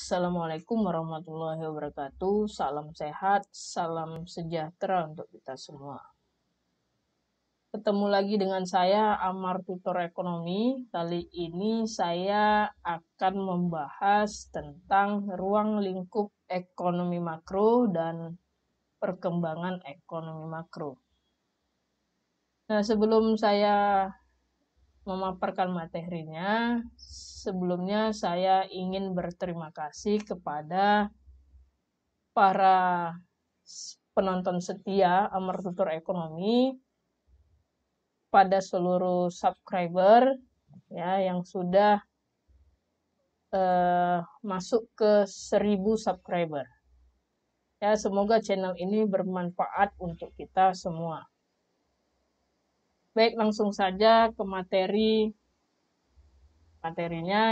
Assalamualaikum warahmatullahi wabarakatuh. Salam sehat, salam sejahtera untuk kita semua. Ketemu lagi dengan saya, Amar Tutor Ekonomi. Kali ini saya akan membahas tentang ruang lingkup ekonomi makro dan perkembangan ekonomi makro. Nah, sebelum saya memaparkan materinya, sebelumnya saya ingin berterima kasih kepada para penonton setia Amar Tutor Ekonomi, pada seluruh subscriber ya yang sudah masuk ke 1000 subscriber. Ya, semoga channel ini bermanfaat untuk kita semua. Baik, langsung saja ke materinya,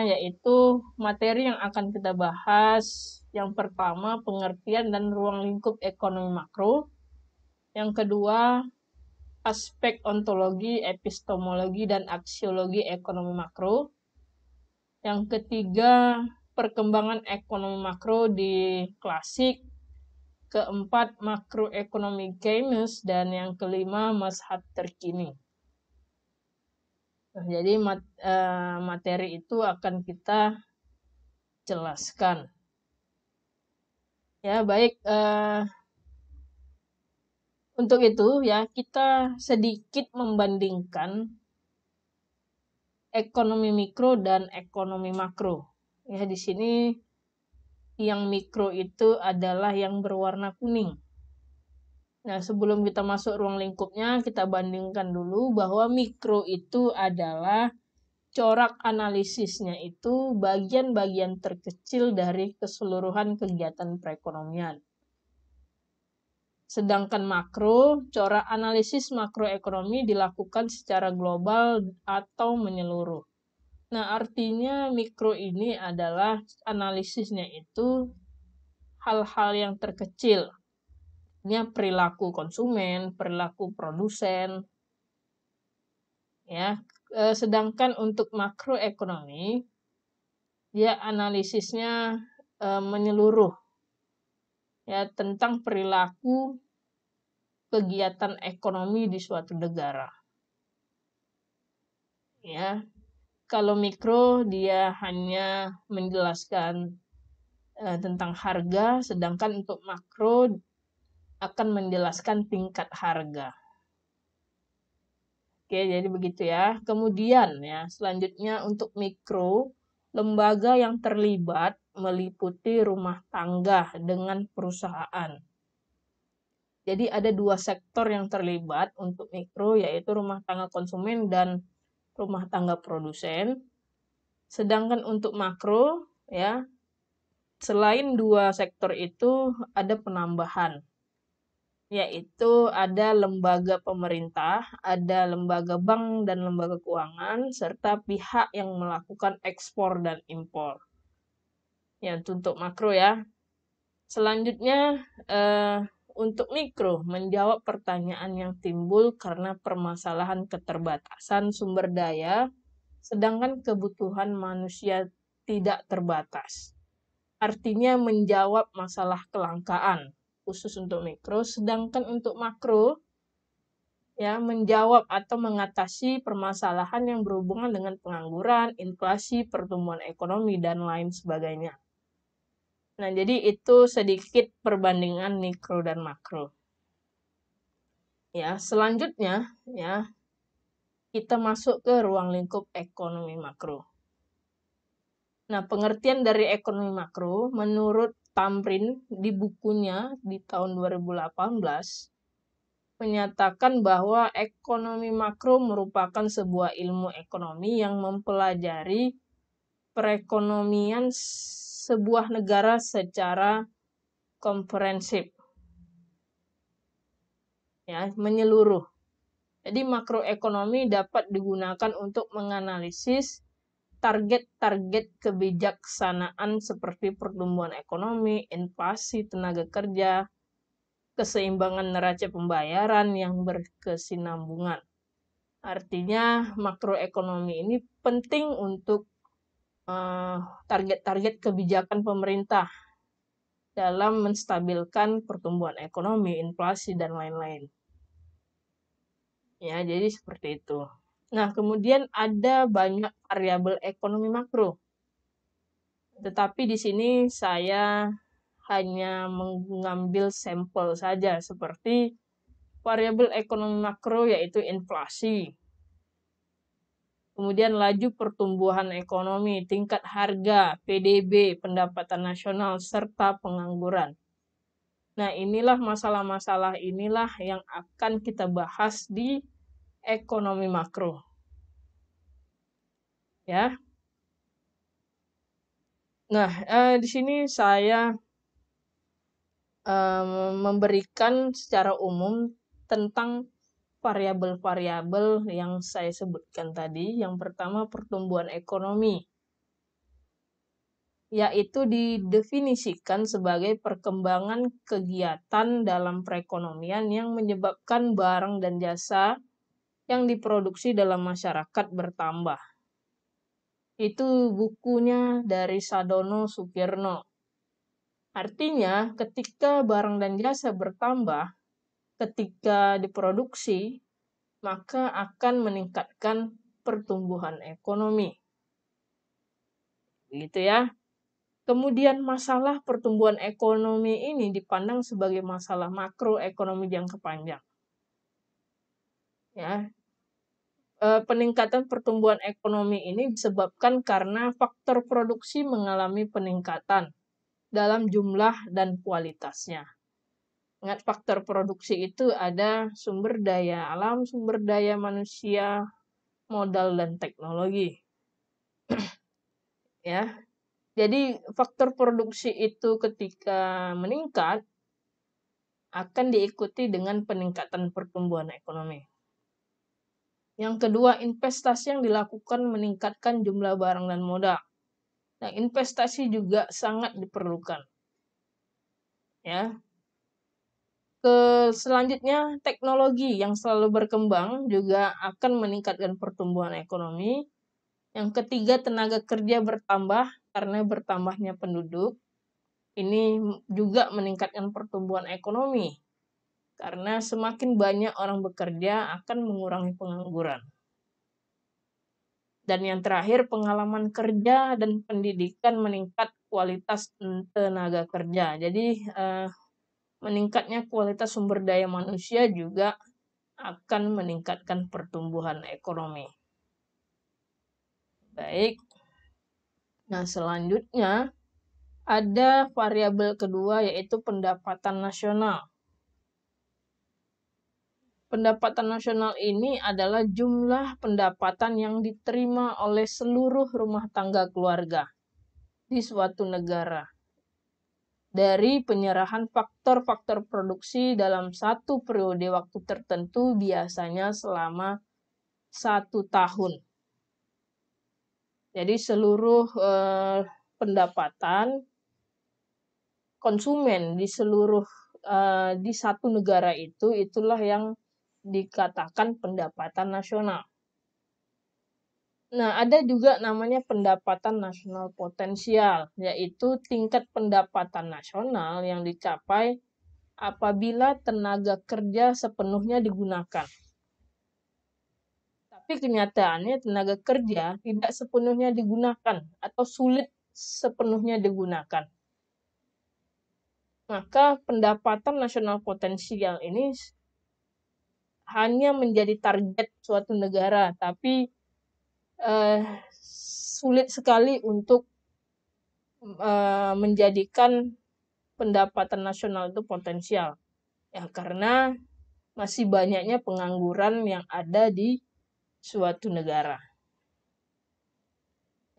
yaitu materi yang akan kita bahas. Yang pertama, pengertian dan ruang lingkup ekonomi makro. Yang kedua, aspek ontologi, epistemologi, dan aksiologi ekonomi makro. Yang ketiga, perkembangan ekonomi makro di klasik. Keempat, makroekonomi Keynes. Dan yang kelima, mazhab terkini. Nah, jadi materi itu akan kita jelaskan. Ya, baik. Untuk itu ya kita sedikit membandingkan ekonomi mikro dan ekonomi makro. Ya, di sini yang mikro itu adalah yang berwarna kuning. Nah, sebelum kita masuk ruang lingkupnya, kita bandingkan dulu bahwa mikro itu adalah corak analisisnya itu bagian-bagian terkecil dari keseluruhan kegiatan perekonomian. Sedangkan makro, corak analisis makroekonomi dilakukan secara global atau menyeluruh. Nah, artinya mikro ini adalah analisisnya itu hal-hal yang terkecil. Ini perilaku konsumen, perilaku produsen. Ya, sedangkan untuk makroekonomi, dia analisisnya menyeluruh. Ya, tentang perilaku kegiatan ekonomi di suatu negara. Ya, kalau mikro dia hanya menjelaskan tentang harga, sedangkan untuk makro akan menjelaskan tingkat harga. Oke, jadi begitu ya. Kemudian ya, selanjutnya untuk mikro, lembaga yang terlibat meliputi rumah tangga dengan perusahaan. Jadi ada dua sektor yang terlibat untuk mikro, yaitu rumah tangga konsumen dan rumah tangga produsen. Sedangkan untuk makro, ya, selain dua sektor itu ada penambahan, yaitu ada lembaga pemerintah, ada lembaga bank dan lembaga keuangan, serta pihak yang melakukan ekspor dan impor. Ya, untuk makro ya. Selanjutnya, untuk mikro, menjawab pertanyaan yang timbul karena permasalahan keterbatasan sumber daya, sedangkan kebutuhan manusia tidak terbatas. Artinya menjawab masalah kelangkaan, khusus untuk mikro, sedangkan untuk makro, ya, menjawab atau mengatasi permasalahan yang berhubungan dengan pengangguran, inflasi, pertumbuhan ekonomi, dan lain sebagainya. Nah, jadi itu sedikit perbandingan mikro dan makro. Ya, selanjutnya ya kita masuk ke ruang lingkup ekonomi makro. Nah, pengertian dari ekonomi makro menurut Tamrin di bukunya di tahun 2018 menyatakan bahwa ekonomi makro merupakan sebuah ilmu ekonomi yang mempelajari perekonomian sebuah negara secara komprehensif. Ya, menyeluruh. Jadi makroekonomi dapat digunakan untuk menganalisis target-target kebijaksanaan seperti pertumbuhan ekonomi, inflasi, tenaga kerja, keseimbangan neraca pembayaran yang berkesinambungan. Artinya makroekonomi ini penting untuk target-target kebijakan pemerintah dalam menstabilkan pertumbuhan ekonomi, inflasi, dan lain-lain. Ya, jadi seperti itu. Nah, kemudian ada banyak variabel ekonomi makro. Tetapi di sini saya hanya mengambil sampel saja, seperti variabel ekonomi makro yaitu inflasi. Kemudian laju pertumbuhan ekonomi, tingkat harga, PDB, pendapatan nasional, serta pengangguran. Nah, inilah masalah-masalah inilah yang akan kita bahas di ekonomi makro. Ya. Nah, di sini saya memberikan secara umum tentang variabel-variabel yang saya sebutkan tadi. Yang pertama, pertumbuhan ekonomi, yaitu didefinisikan sebagai perkembangan kegiatan dalam perekonomian yang menyebabkan barang dan jasa yang diproduksi dalam masyarakat bertambah. Itu bukunya dari Sadono Sukirno. Artinya, ketika barang dan jasa bertambah, ketika diproduksi, maka akan meningkatkan pertumbuhan ekonomi. Gitu ya. Kemudian masalah pertumbuhan ekonomi ini dipandang sebagai masalah makroekonomi jangka panjang. Ya. Peningkatan pertumbuhan ekonomi ini disebabkan karena faktor produksi mengalami peningkatan dalam jumlah dan kualitasnya. Ingat, faktor produksi itu ada sumber daya alam, sumber daya manusia, modal, dan teknologi. Ya. Jadi faktor produksi itu ketika meningkat akan diikuti dengan peningkatan pertumbuhan ekonomi. Yang kedua, investasi yang dilakukan meningkatkan jumlah barang dan modal. Nah, investasi juga sangat diperlukan. Ya. Selanjutnya, teknologi yang selalu berkembang juga akan meningkatkan pertumbuhan ekonomi. Yang ketiga, tenaga kerja bertambah karena bertambahnya penduduk. Ini juga meningkatkan pertumbuhan ekonomi. Karena semakin banyak orang bekerja akan mengurangi pengangguran. Dan yang terakhir, pengalaman kerja dan pendidikan meningkat kualitas tenaga kerja. Jadi, meningkatnya kualitas sumber daya manusia juga akan meningkatkan pertumbuhan ekonomi. Baik. Nah, selanjutnya ada variabel kedua yaitu pendapatan nasional. Pendapatan nasional ini adalah jumlah pendapatan yang diterima oleh seluruh rumah tangga keluarga di suatu negara dari penyerahan faktor-faktor produksi dalam satu periode waktu tertentu, biasanya selama 1 tahun. Jadi seluruh pendapatan konsumen di seluruh di satu negara itulah yang dikatakan pendapatan nasional. Nah, ada juga namanya pendapatan nasional potensial, yaitu tingkat pendapatan nasional yang dicapai apabila tenaga kerja sepenuhnya digunakan. Tapi kenyataannya tenaga kerja tidak sepenuhnya digunakan atau sulit sepenuhnya digunakan. Maka pendapatan nasional potensial ini hanya menjadi target suatu negara, tapi sulit sekali untuk menjadikan pendapatan nasional itu potensial. Ya, karena masih banyaknya pengangguran yang ada di suatu negara.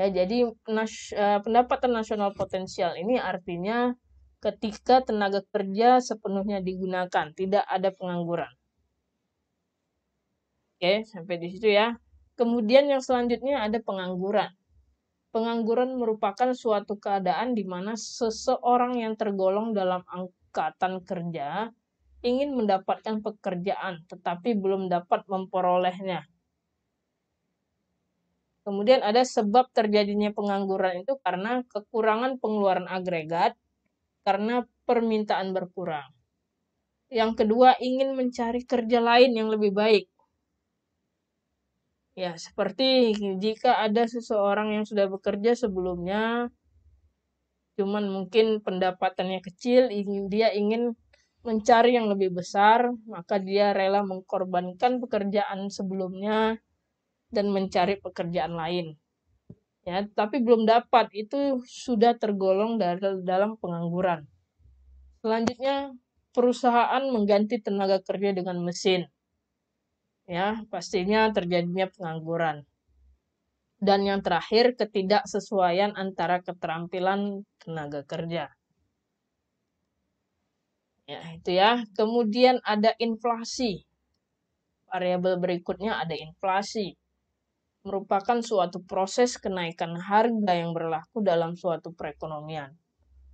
Ya, jadi pendapatan nasional potensial ini artinya ketika tenaga kerja sepenuhnya digunakan, tidak ada pengangguran. Oke, sampai di situ ya. Kemudian yang selanjutnya ada pengangguran. Pengangguran merupakan suatu keadaan di mana seseorang yang tergolong dalam angkatan kerja ingin mendapatkan pekerjaan, tetapi belum dapat memperolehnya. Kemudian ada sebab terjadinya pengangguran itu karena kekurangan pengeluaran agregat, karena permintaan berkurang. Yang kedua, ingin mencari kerja lain yang lebih baik. Ya, seperti jika ada seseorang yang sudah bekerja sebelumnya, cuman mungkin pendapatannya kecil, dia ingin mencari yang lebih besar, maka dia rela mengorbankan pekerjaan sebelumnya dan mencari pekerjaan lain. Ya, tapi belum dapat, itu sudah tergolong dalam pengangguran. Selanjutnya, perusahaan mengganti tenaga kerja dengan mesin. Ya, pastinya terjadinya pengangguran. Dan yang terakhir, ketidaksesuaian antara keterampilan tenaga kerja. Ya, itu ya. Kemudian ada inflasi. Variabel berikutnya ada inflasi. Merupakan suatu proses kenaikan harga yang berlaku dalam suatu perekonomian.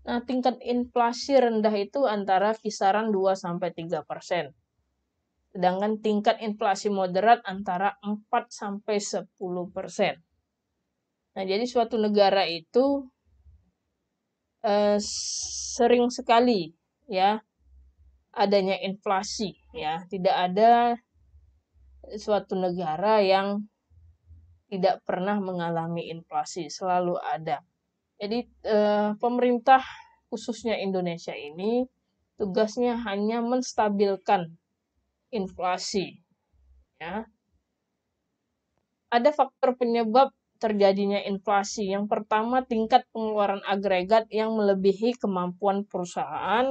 Nah, tingkat inflasi rendah itu antara kisaran 2-3%. Sedangkan tingkat inflasi moderat antara 4-10%. Nah, jadi suatu negara itu sering sekali ya adanya inflasi, ya. Tidak ada suatu negara yang tidak pernah mengalami inflasi, selalu ada. Jadi pemerintah khususnya Indonesia ini tugasnya hanya menstabilkan inflasi, ya. Ada faktor penyebab terjadinya inflasi. Yang pertama, tingkat pengeluaran agregat yang melebihi kemampuan perusahaan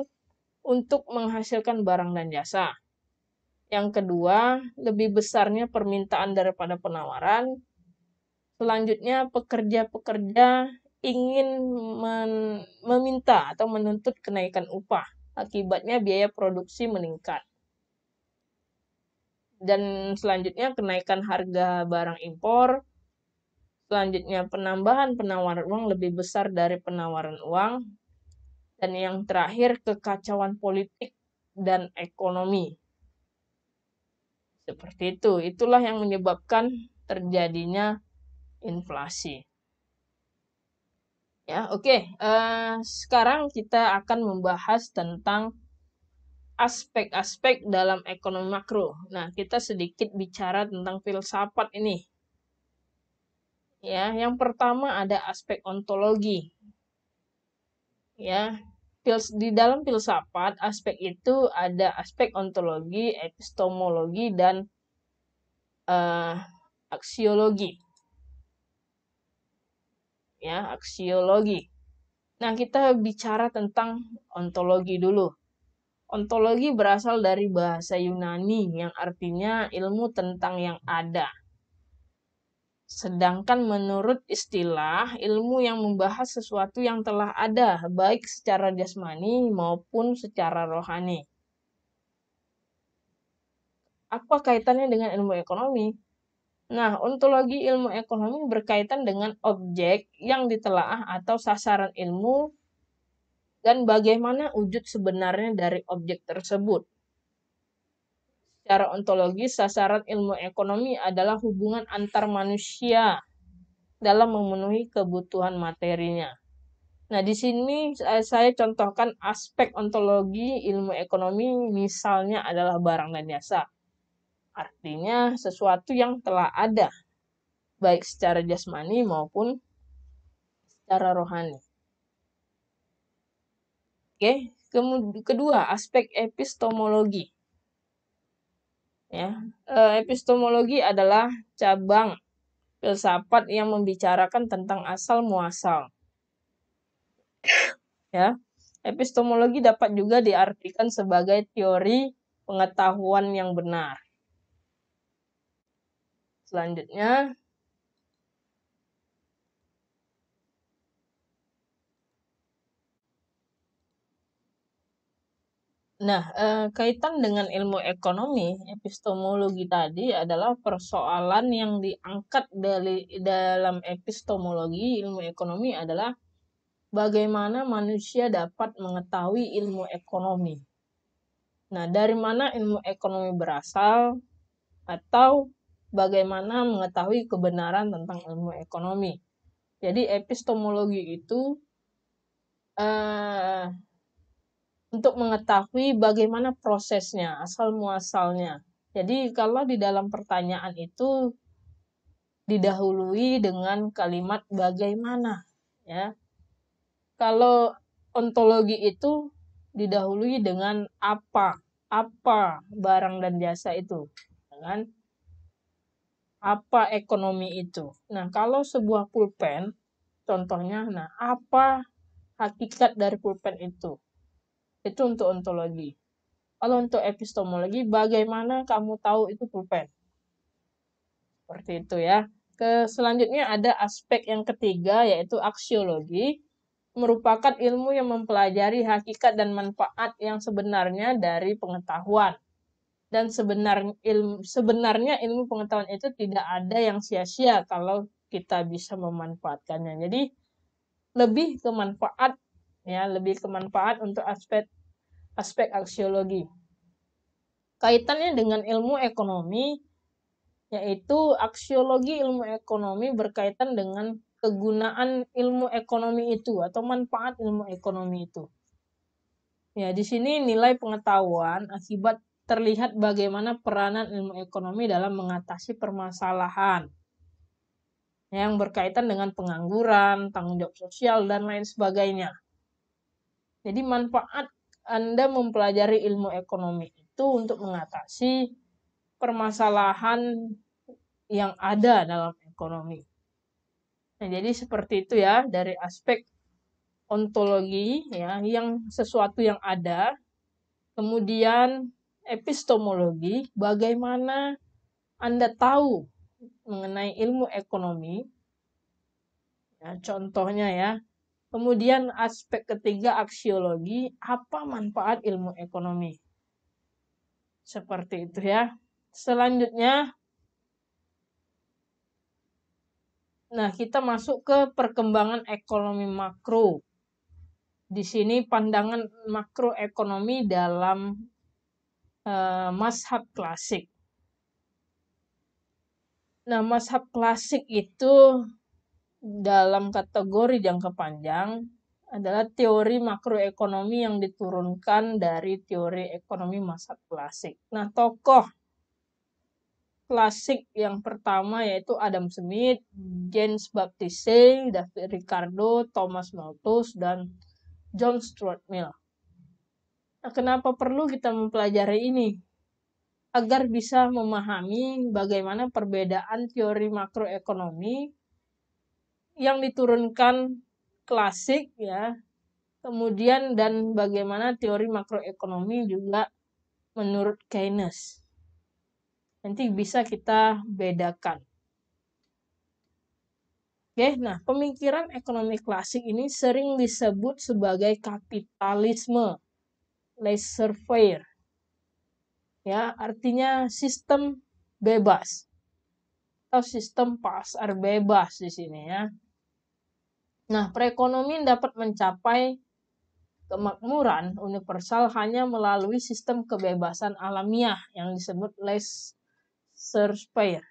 untuk menghasilkan barang dan jasa. Yang kedua, lebih besarnya permintaan daripada penawaran. Selanjutnya, pekerja-pekerja ingin meminta atau menuntut kenaikan upah. Akibatnya biaya produksi meningkat. Dan selanjutnya, kenaikan harga barang impor. Selanjutnya, penambahan penawaran uang lebih besar dari penawaran uang. Dan yang terakhir, kekacauan politik dan ekonomi. Seperti itu. Itulah yang menyebabkan terjadinya inflasi. Ya, oke. Sekarang kita akan membahas tentang aspek-aspek dalam ekonomi makro. Nah, kita sedikit bicara tentang filsafat ini. Ya, yang pertama ada aspek ontologi. Ya, di dalam filsafat aspek itu ada aspek ontologi, epistemologi, dan aksiologi. Ya, aksiologi. Nah, kita bicara tentang ontologi dulu. Ontologi berasal dari bahasa Yunani yang artinya ilmu tentang yang ada. Sedangkan menurut istilah, ilmu yang membahas sesuatu yang telah ada, baik secara jasmani maupun secara rohani. Apa kaitannya dengan ilmu ekonomi? Nah, ontologi ilmu ekonomi berkaitan dengan objek yang ditelaah atau sasaran ilmu dan bagaimana wujud sebenarnya dari objek tersebut. Secara ontologis, sasaran ilmu ekonomi adalah hubungan antar manusia dalam memenuhi kebutuhan materinya. Nah, di sini saya contohkan aspek ontologi ilmu ekonomi, misalnya adalah barang dan jasa. Artinya sesuatu yang telah ada, baik secara jasmani maupun secara rohani. Oke, kedua, aspek epistemologi. Ya, epistemologi adalah cabang filsafat yang membicarakan tentang asal muasal. Ya, epistemologi dapat juga diartikan sebagai teori pengetahuan yang benar. Selanjutnya, kaitan dengan ilmu ekonomi, epistemologi tadi adalah persoalan yang diangkat dalam epistemologi ilmu ekonomi adalah bagaimana manusia dapat mengetahui ilmu ekonomi. Nah, dari mana ilmu ekonomi berasal atau bagaimana mengetahui kebenaran tentang ilmu ekonomi. Jadi epistemologi itu untuk mengetahui bagaimana prosesnya, asal muasalnya. Jadi kalau di dalam pertanyaan itu didahului dengan kalimat bagaimana, ya. Kalau ontologi itu didahului dengan apa barang dan jasa itu, kan? Apa ekonomi itu. Nah, kalau sebuah pulpen, contohnya, nah apa hakikat dari pulpen itu? Itu untuk ontologi. Kalau untuk epistemologi, bagaimana kamu tahu itu pulpen? Seperti itu ya. Selanjutnya ada aspek yang ketiga, yaitu aksiologi. Merupakan ilmu yang mempelajari hakikat dan manfaat yang sebenarnya dari pengetahuan. Dan sebenarnya ilmu pengetahuan itu tidak ada yang sia-sia kalau kita bisa memanfaatkannya. Jadi lebih ke manfaat, ya, lebih ke manfaat untuk aspek aksiologi. Kaitannya dengan ilmu ekonomi, yaitu aksiologi ilmu ekonomi berkaitan dengan kegunaan ilmu ekonomi itu atau manfaat ilmu ekonomi itu. Ya, di sini nilai pengetahuan akibat terlihat bagaimana peranan ilmu ekonomi dalam mengatasi permasalahan yang berkaitan dengan pengangguran, tanggung jawab sosial, dan lain sebagainya. Jadi manfaat Anda mempelajari ilmu ekonomi itu untuk mengatasi permasalahan yang ada dalam ekonomi. Nah, jadi seperti itu ya dari aspek ontologi ya, yang sesuatu yang ada. Kemudian epistemologi, bagaimana Anda tahu mengenai ilmu ekonomi. Ya, contohnya ya. Kemudian aspek ketiga aksiologi, apa manfaat ilmu ekonomi? Seperti itu ya. Selanjutnya, nah kita masuk ke perkembangan ekonomi makro. Di sini pandangan makroekonomi dalam mazhab klasik. Nah, mazhab klasik itu dalam kategori jangka panjang adalah teori makroekonomi yang diturunkan dari teori ekonomi mazhab klasik. Nah, tokoh klasik yang pertama yaitu Adam Smith, James Baptiste, David Ricardo, Thomas Malthus, dan John Stuart Mill. Nah, kenapa perlu kita mempelajari ini? Agar bisa memahami bagaimana perbedaan teori makroekonomi yang diturunkan klasik ya, kemudian dan bagaimana teori makroekonomi juga menurut Keynes. Nanti bisa kita bedakan. Oke, nah pemikiran ekonomi klasik ini sering disebut sebagai kapitalisme, laissez-faire. Ya, artinya sistem bebas atau sistem pasar bebas di sini ya. Nah, perekonomian dapat mencapai kemakmuran universal hanya melalui sistem kebebasan alamiah yang disebut laissez-faire.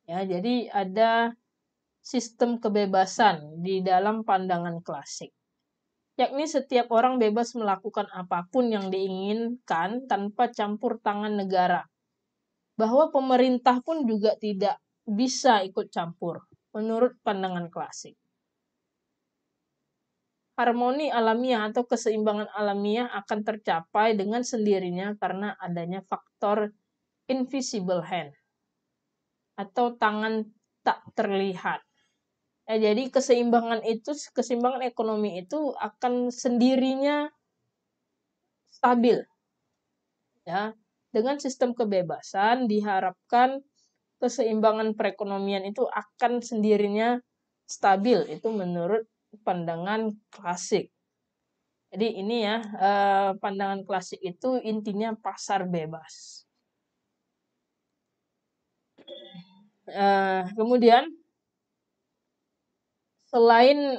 Ya, jadi ada sistem kebebasan di dalam pandangan klasik. Yakni setiap orang bebas melakukan apapun yang diinginkan tanpa campur tangan negara. Bahwa pemerintah pun juga tidak bisa ikut campur, menurut pandangan klasik. Harmoni alamiah atau keseimbangan alamiah akan tercapai dengan sendirinya karena adanya faktor invisible hand atau tangan tak terlihat. Jadi keseimbangan ekonomi itu akan sendirinya stabil. Ya, dengan sistem kebebasan diharapkan keseimbangan perekonomian itu akan sendirinya stabil. Itu menurut pandangan klasik. Jadi ini ya, pandangan klasik itu intinya pasar bebas. Kemudian selain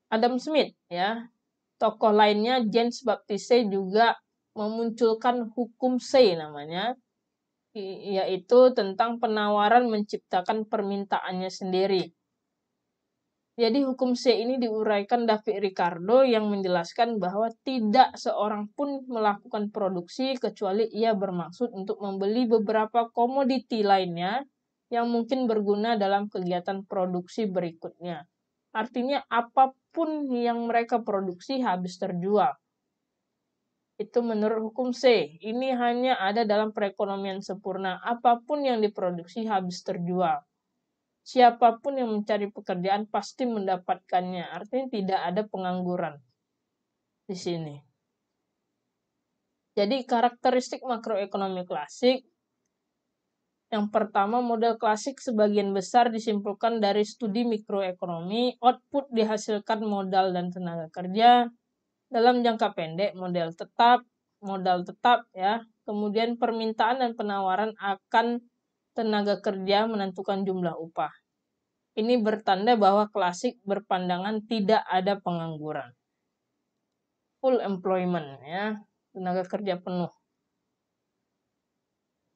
Adam Smith ya, tokoh lainnya James Baptiste juga memunculkan hukum C namanya. yaitu tentang penawaran menciptakan permintaannya sendiri. Jadi hukum C ini diuraikan David Ricardo yang menjelaskan bahwa tidak seorang pun melakukan produksi kecuali ia bermaksud untuk membeli beberapa komoditi lainnya yang mungkin berguna dalam kegiatan produksi berikutnya. Artinya apapun yang mereka produksi habis terjual. Itu menurut hukum C. Ini hanya ada dalam perekonomian sempurna. Apapun yang diproduksi habis terjual. Siapapun yang mencari pekerjaan pasti mendapatkannya. Artinya tidak ada pengangguran di sini. Jadi karakteristik makroekonomi klasik. Yang pertama, model klasik sebagian besar disimpulkan dari studi mikroekonomi. Output dihasilkan modal dan tenaga kerja. Dalam jangka pendek, modal tetap ya. Kemudian permintaan dan penawaran akan tenaga kerja menentukan jumlah upah. Ini bertanda bahwa klasik berpandangan tidak ada pengangguran. Full employment ya, tenaga kerja penuh.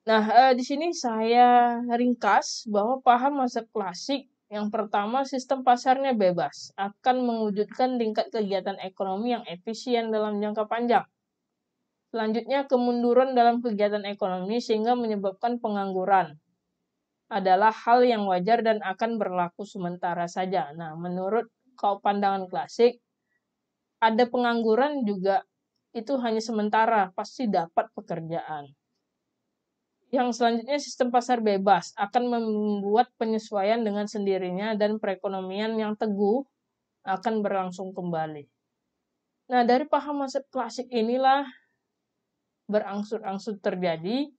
Nah, di sini saya ringkas bahwa paham masa klasik yang pertama, sistem pasarnya bebas, akan mewujudkan tingkat kegiatan ekonomi yang efisien dalam jangka panjang. Selanjutnya, kemunduran dalam kegiatan ekonomi sehingga menyebabkan pengangguran adalah hal yang wajar dan akan berlaku sementara saja. Nah, menurut pandangan klasik, ada pengangguran juga itu hanya sementara, pasti dapat pekerjaan. Yang selanjutnya, sistem pasar bebas akan membuat penyesuaian dengan sendirinya dan perekonomian yang teguh akan berlangsung kembali. Nah, dari paham masa klasik inilah berangsur-angsur terjadi.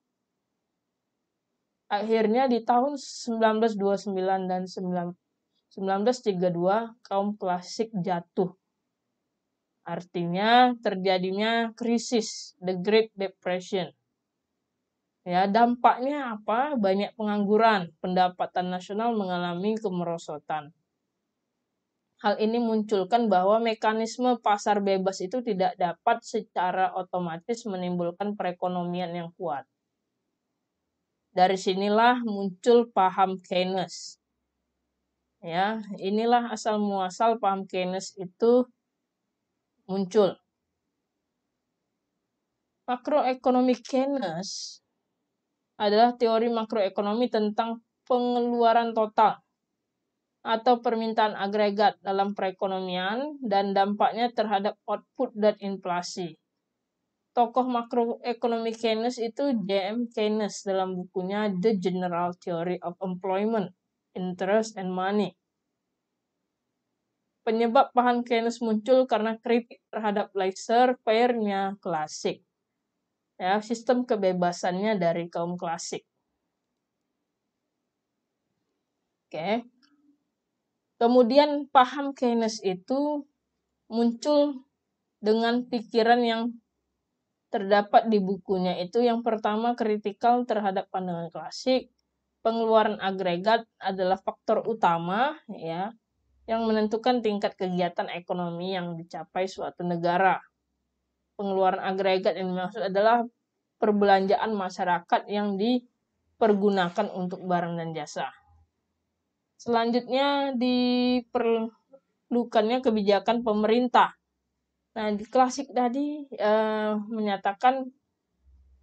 Akhirnya di tahun 1929 dan 1932 kaum klasik jatuh. Artinya terjadinya krisis, the Great Depression. Ya, dampaknya apa? Banyak pengangguran, pendapatan nasional mengalami kemerosotan. Hal ini munculkan bahwa mekanisme pasar bebas itu tidak dapat secara otomatis menimbulkan perekonomian yang kuat. Dari sinilah muncul paham Keynes. Ya, inilah asal muasal paham Keynes itu muncul. Makroekonomi Keynes adalah teori makroekonomi tentang pengeluaran total atau permintaan agregat dalam perekonomian dan dampaknya terhadap output dan inflasi. Tokoh makroekonomi Keynes itu J.M. Keynes dalam bukunya The General Theory of Employment, Interest and Money. Penyebab paham Keynes muncul karena kritik terhadap laissez-faire-nya klasik. Ya, sistem kebebasannya dari kaum klasik. Oke. Kemudian paham Keynes itu muncul dengan pikiran yang terdapat di bukunya itu yang pertama kritikal terhadap pandangan klasik. Pengeluaran agregat adalah faktor utama ya yang menentukan tingkat kegiatan ekonomi yang dicapai suatu negara. Pengeluaran agregat yang dimaksud adalah perbelanjaan masyarakat yang dipergunakan untuk barang dan jasa. Selanjutnya diperlukannya kebijakan pemerintah. Nah, di klasik tadi menyatakan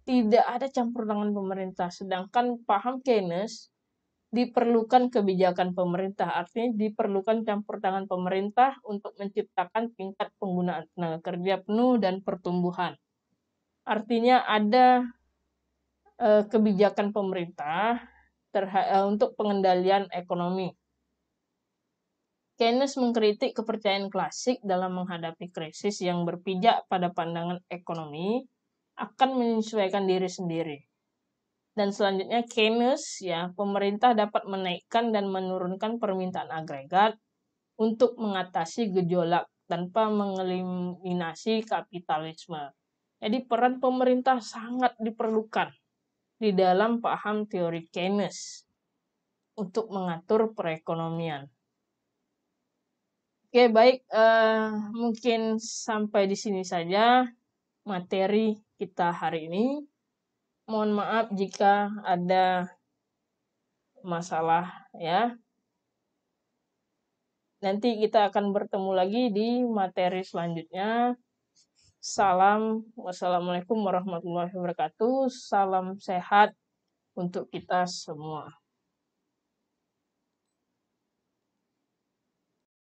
tidak ada campur tangan pemerintah, sedangkan paham Keynes diperlukan kebijakan pemerintah, artinya diperlukan campur tangan pemerintah untuk menciptakan tingkat penggunaan tenaga kerja penuh dan pertumbuhan. Artinya ada kebijakan pemerintah untuk pengendalian ekonomi. Keynes mengkritik kepercayaan klasik dalam menghadapi krisis yang berpijak pada pandangan ekonomi akan menyesuaikan diri sendiri. Dan selanjutnya Keynes ya, pemerintah dapat menaikkan dan menurunkan permintaan agregat untuk mengatasi gejolak tanpa mengeliminasi kapitalisme. Jadi peran pemerintah sangat diperlukan di dalam paham teori Keynes untuk mengatur perekonomian. Oke, baik. Mungkin sampai di sini saja materi kita hari ini. Mohon maaf jika ada masalah ya. Nanti kita akan bertemu lagi di materi selanjutnya. Wassalamualaikum warahmatullahi wabarakatuh. Salam sehat untuk kita semua.